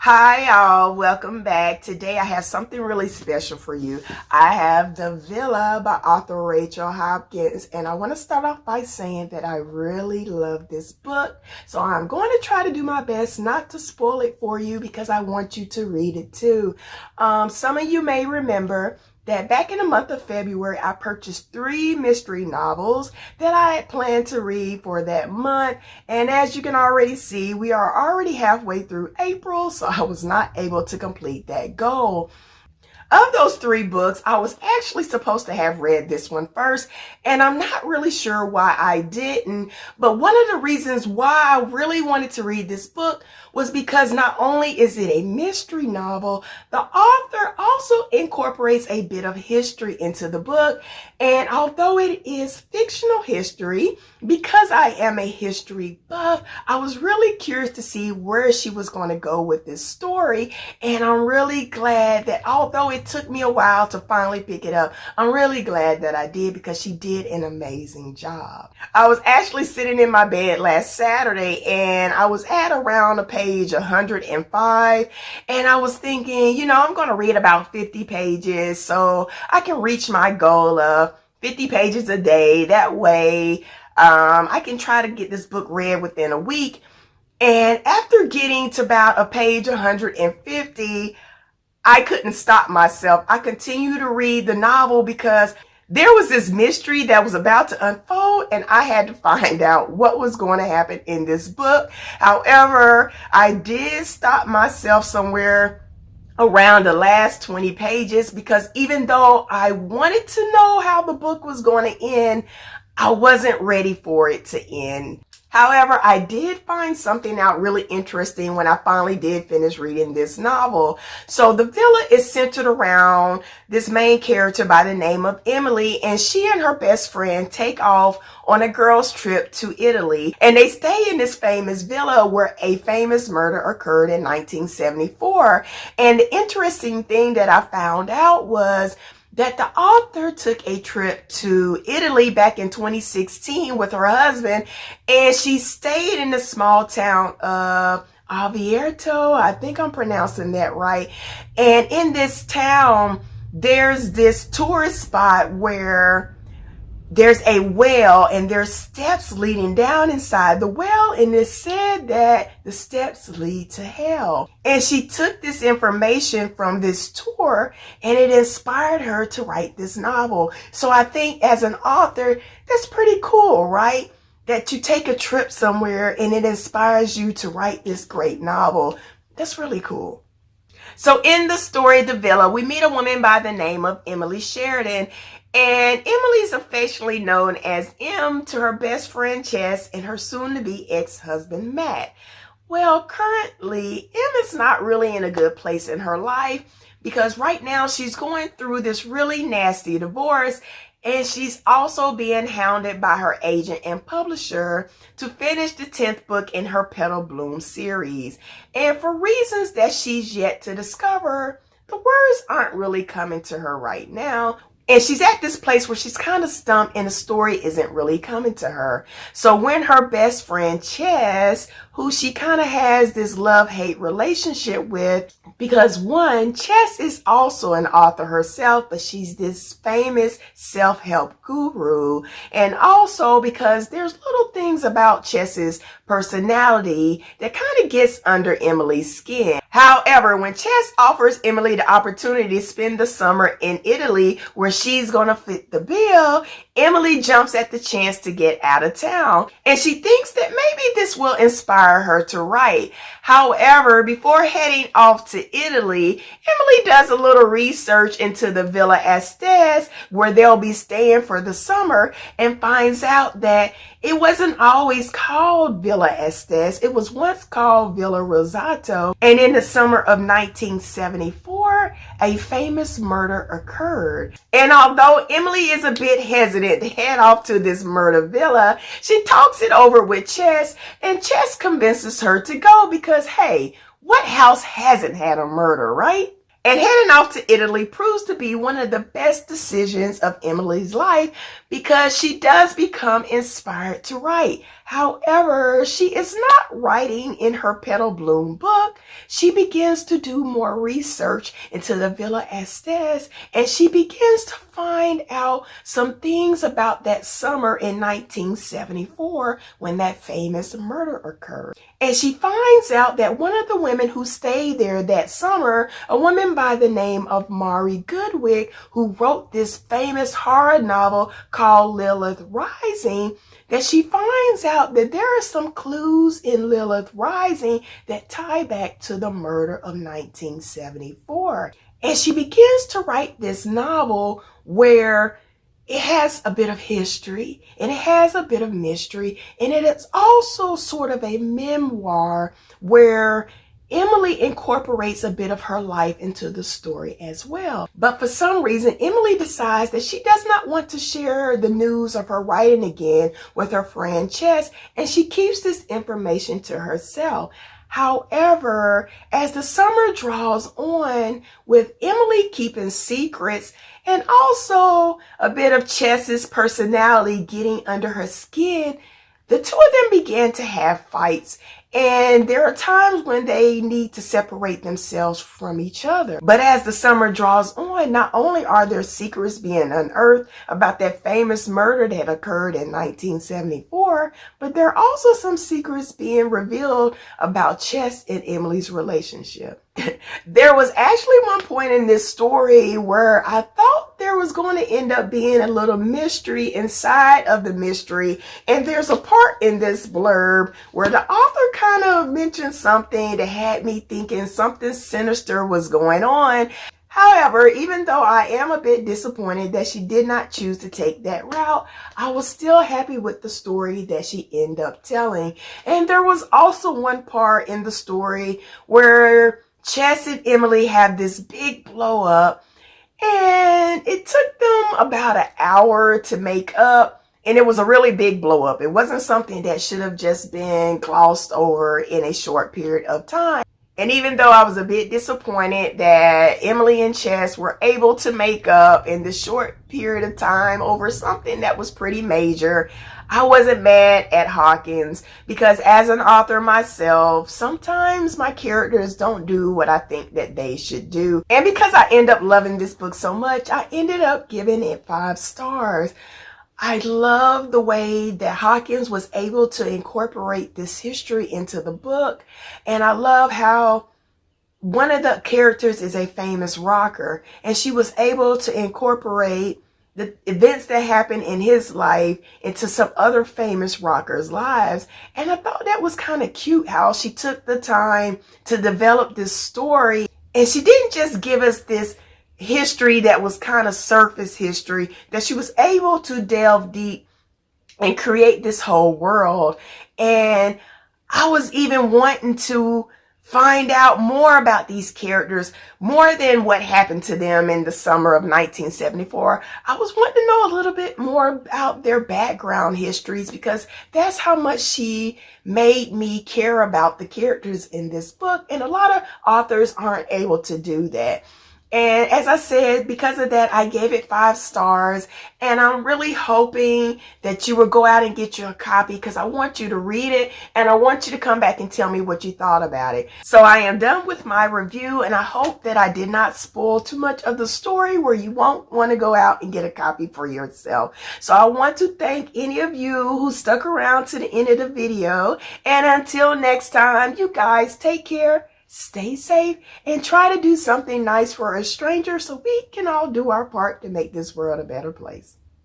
Hi, y'all. Welcome back. Today I have something really special for you. I have The Villa by author Rachel Hawkins, and I want to start off by saying that I really love this book. So I'm going to try to do my best not to spoil it for you because I want you to read it too. Some of you may remember that back in the month of February, I purchased 3 mystery novels that I had planned to read for that month. And as you can already see, we are already halfway through April, so I was not able to complete that goal. Of those 3 books, I was actually supposed to have read this one first, and I'm not really sure why I didn't, but one of the reasons why I really wanted to read this book was because not only is it a mystery novel, the author also incorporates a bit of history into the book, and although it is fictional history, because I am a history buff, I was really curious to see where she was going to go with this story, and I'm really glad that although it took me a while to finally pick it up, I'm really glad that I did because she did an amazing job. I was actually sitting in my bed last Saturday and I was at around page 105 and I was thinking, I'm going to read about 50 pages so I can reach my goal of 50 pages a day. That way, I can try to get this book read within a week. And after getting to about a page 150, I couldn't stop myself. I continued to read the novel because there was this mystery that was about to unfold and I had to find out what was going to happen in this book. However, I did stop myself somewhere around the last 20 pages because even though I wanted to know how the book was going to end, I wasn't ready for it to end. However, I did find something out really interesting when I finally did finish reading this novel. So The Villa is centered around this main character by the name of Emily, and she and her best friend take off on a girls' trip to Italy, and they stay in this famous villa where a famous murder occurred in 1974. And the interesting thing that I found out was that the author took a trip to Italy back in 2016 with her husband, and she stayed in the small town of Avierto. I think I'm pronouncing that right. And in this town, there's this tourist spot where there's a well and there's steps leading down inside the well, and it said that the steps lead to hell. And she took this information from this tour and it inspired her to write this novel. So I think as an author, that's pretty cool, right? That you take a trip somewhere and it inspires you to write this great novel. That's really cool. So in the story, The Villa, we meet a woman by the name of Emily Sheridan. And Emily's affectionately known as M to her best friend Chess and her soon-to-be ex-husband Matt. Well, currently, M is not really in a good place in her life because right now she's going through this really nasty divorce, and she's also being hounded by her agent and publisher to finish the 10th book in her Petal Bloom series. And for reasons that she's yet to discover, the words aren't really coming to her right now. And she's at this place where she's kind of stumped and the story isn't really coming to her. So when her best friend Chess, who she kind of has this love-hate relationship with, because one, Chess is also an author herself, but she's this famous self-help guru. And also because there's little things about Chess's personality that kind of gets under Emily's skin. However, when Chess offers Emily the opportunity to spend the summer in Italy where she's going to fit the bill, Emily jumps at the chance to get out of town. And she thinks that maybe this will inspire her to write. However, before heading off to Italy, Emily does a little research into the Villa Estes where they'll be staying for the summer and finds out that it wasn't always called Villa Estes. It was once called Villa Rosato. And in the summer of 1974, a famous murder occurred. And although Emily is a bit hesitant to head off to this murder villa, she talks it over with Chess, and Chess convinces her to go because, hey, what house hasn't had a murder, right? And heading off to Italy proves to be one of the best decisions of Emily's life because she does become inspired to write. However, she is not writing in her Petal Bloom book. She begins to do more research into the Villa Estes, and she begins to find out some things about that summer in 1974 when that famous murder occurred. And she finds out that one of the women who stayed there that summer, a woman by the name of Mari Goodwick, who wrote this famous horror novel called Lilith Rising, that she finds out that there are some clues in Lilith Rising that tie back to the murder of 1974. And she begins to write this novel where it has a bit of history and it has a bit of mystery, and it is also sort of a memoir where Emily incorporates a bit of her life into the story as well. But for some reason, Emily decides that she does not want to share the news of her writing again with her friend Chess, and she keeps this information to herself. However, as the summer draws on, with Emily keeping secrets and also a bit of Chess's personality getting under her skin, the two of them began to have fights, and there are times when they need to separate themselves from each other. But as the summer draws on, not only are there secrets being unearthed about that famous murder that occurred in 1974, but there are also some secrets being revealed about Chess and Emily's relationship. There was actually one point in this story where I thought there was going to end up being a little mystery inside of the mystery, and there's a part in this blurb where the author kind of mentioned something that had me thinking something sinister was going on. However, even though I am a bit disappointed that she did not choose to take that route, I was still happy with the story that she ended up telling. And there was also one part in the story where Chess and Emily have this big blow up, and it took them about an hour to make up, and it was a really big blow up. It wasn't something that should have just been glossed over in a short period of time. And even though I was a bit disappointed that Emily and Chess were able to make up in this short period of time over something that was pretty major, I wasn't mad at Hawkins, because as an author myself, sometimes my characters don't do what I think that they should do. And because I end up loving this book so much, I ended up giving it 5 stars. I love the way that Hawkins was able to incorporate this history into the book. And I love how one of the characters is a famous rocker, and she was able to incorporate the events that happened in his life into some other famous rockers' lives. And I thought that was kind of cute how she took the time to develop this story. And she didn't just give us this history that was kind of surface history, that she was able to delve deep and create this whole world. And I was even wanting to find out more about these characters, more than what happened to them in the summer of 1974. I was wanting to know a little bit more about their background histories, because that's how much she made me care about the characters in this book. And a lot of authors aren't able to do that. And as I said, because of that, I gave it 5 stars. And I'm really hoping that you will go out and get you a copy, because I want you to read it and I want you to come back and tell me what you thought about it. So I am done with my review, and I hope that I did not spoil too much of the story where you won't want to go out and get a copy for yourself. So I want to thank any of you who stuck around to the end of the video. And until next time, you guys take care. Stay safe and try to do something nice for a stranger so we can all do our part to make this world a better place.